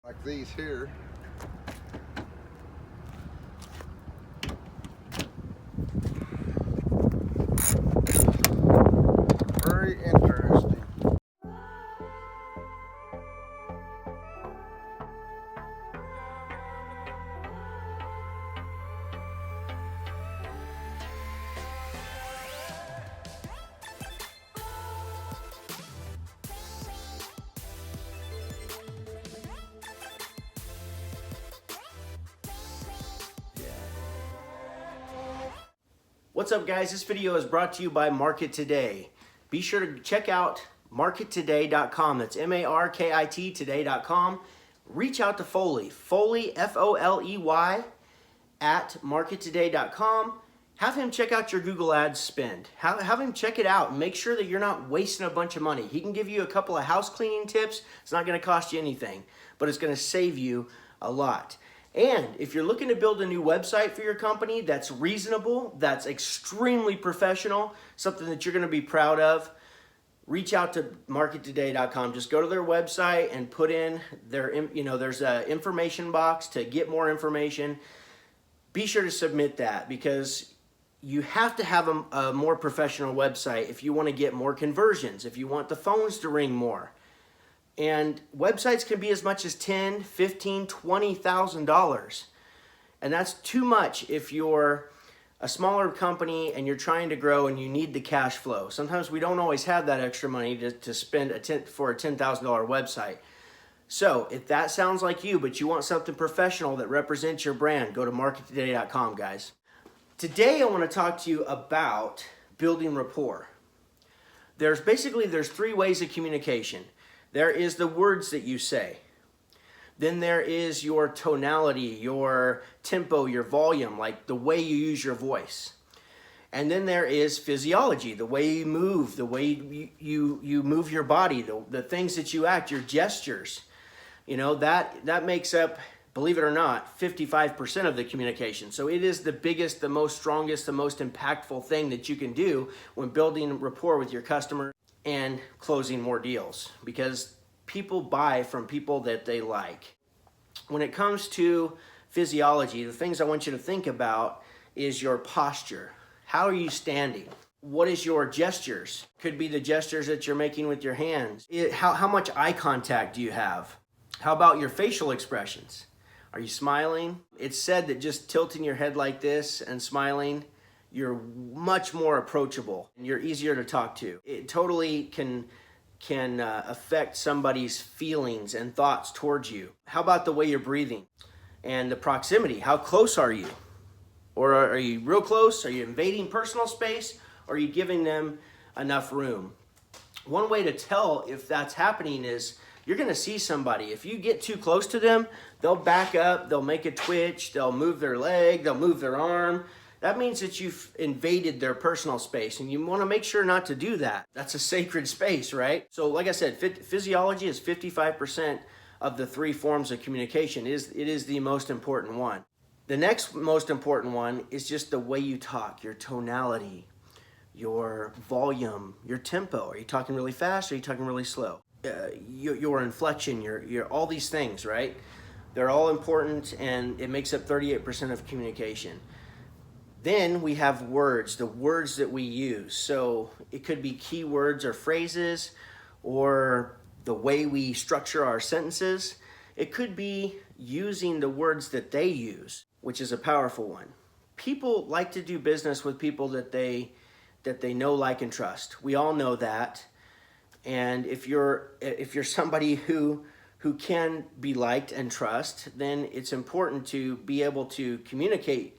Like these here. Very interesting. What's up, guys? This video is brought to you by Markit Today. Be sure to check out markittoday.com. That's M-A-R-K-I-T today.com. Reach out to Foley, F-O-L-E-Y, at markittoday.com. Have him check out your Google Ads spend. Have him check it out and make sure that you're not wasting a bunch of money. He can give you a couple of house cleaning tips. It's not going to cost you anything, but it's going to save you a lot. And if you're looking to build a new website for your company that's reasonable, that's extremely professional, something that you're going to be proud of, reach out to markittoday.com. Just go to their website and put in their, there's an information box to get more information. Be sure to submit that because you have to have a more professional website if you want to get more conversions, if you want the phones to ring more. And websites can be as much as $10,000, $15,000, $20,000. And that's too much if you're a smaller company and you're trying to grow and you need the cash flow. Sometimes we don't always have that extra money to spend for a $10,000 website. So if that sounds like you, but you want something professional that represents your brand, go to markittoday.com, guys. Today I want to talk to you about building rapport. There's three ways of communication. There is the words that you say. Then there is your tonality, your tempo, your volume, like the way you use your voice. And then there is physiology, the way you move, the way you move your body, the things that you act, your gestures. You know, that makes up, believe it or not, 55% of the communication. So it is the biggest, the most strongest, the most impactful thing that you can do when building rapport with your customer and closing more deals, because people buy from people that they like. When it comes to physiology, the things I want you to think about is your posture. How are you standing? What is your gestures? Could be the gestures that you're making with your hands. How much eye contact do you have? How about your facial expressions? Are you smiling? It's said that just tilting your head like this and smiling, you're much more approachable and you're easier to talk to. It totally can affect somebody's feelings and thoughts towards you. How about the way you're breathing and the proximity? How close are you? Or are you real close? Are you invading personal space? Or are you giving them enough room? One way to tell if that's happening is you're going to see somebody. If you get too close to them, they'll back up, they'll make a twitch, they'll move their leg, they'll move their arm. That means that you've invaded their personal space, and you want to make sure not to do that. That's a sacred space, right? So like I said, physiology is 55% of the three forms of communication. It is the most important one. The next most important one is just the way you talk, your tonality, your volume, your tempo. Are you talking really fast? Or are you talking really slow? Your inflection, your all these things, right? They're all important, and it makes up 38% of communication. Then we have words, the words that we use. So it could be keywords or phrases, or the way we structure our sentences. It could be using the words that they use, which is a powerful one. People like to do business with people that they know, like, and trust. We all know that. And if you're somebody who can be liked and trust, then it's important to be able to communicate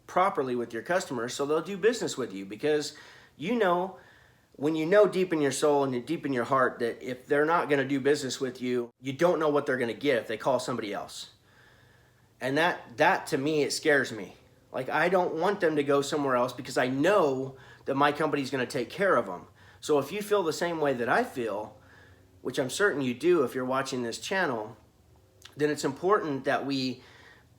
properly with your customers so they'll do business with you, because when you know deep in your soul and deep in your heart that if they're not going to do business with you, you don't know what they're going to get if they call somebody else. And that to me, it scares me. Like, I don't want them to go somewhere else because I know that my company's going to take care of them. So if you feel the same way that I feel, which I'm certain you do if you're watching this channel, then it's important that we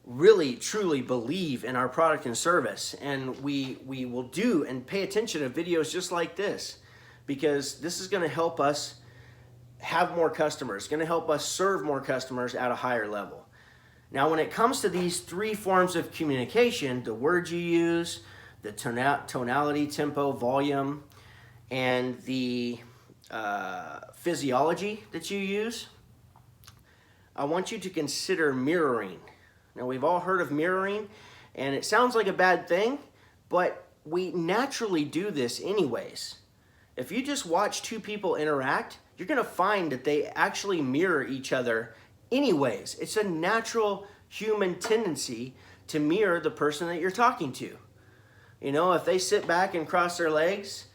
really truly believe in our product and service, and we will do and pay attention to videos just like this, because this is going to help us have more customers. It's going to help us serve more customers at a higher level. Now, when it comes to these three forms of communication, the words you use, the tonality, tempo, volume, and the physiology that you use, I want you to consider mirroring. Now, we've all heard of mirroring, and it sounds like a bad thing, but we naturally do this anyways. If you just watch two people interact, you're going to find that they actually mirror each other anyways. It's a natural human tendency to mirror the person that you're talking to. You know, if they sit back and cross their legs,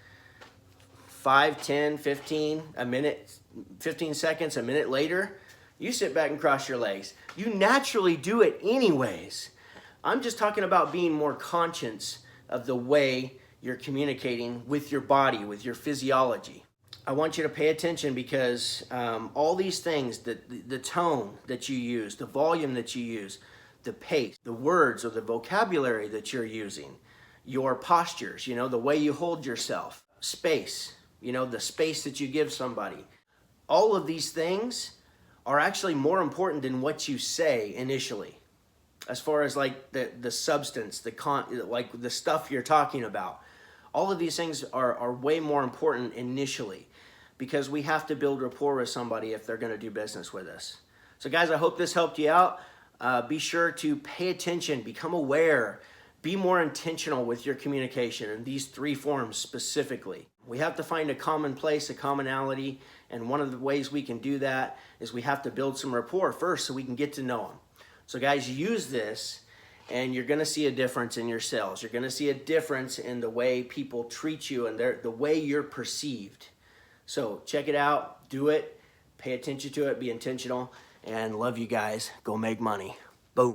5, 10, 15, a minute, 15 seconds, a minute later, you sit back and cross your legs. You naturally do it anyways. I'm just talking about being more conscious of the way you're communicating with your body, with your physiology. I want you to pay attention because all these things, the tone that you use, the volume that you use, the pace, the words or the vocabulary that you're using, your postures, you know, the way you hold yourself, space, you know, the space that you give somebody. All of these things are actually more important than what you say initially. As far as like the substance, like the stuff you're talking about. All of these things are way more important initially because we have to build rapport with somebody if they're going to do business with us. So guys, I hope this helped you out. Be sure to pay attention, become aware, be more intentional with your communication in these three forms specifically. We have to find a common place, a commonality, and one of the ways we can do that is we have to build some rapport first so we can get to know them. So guys, use this and you're going to see a difference in your sales. You're going to see a difference in the way people treat you and the way you're perceived. So check it out, do it, pay attention to it, be intentional, and love you guys. Go make money.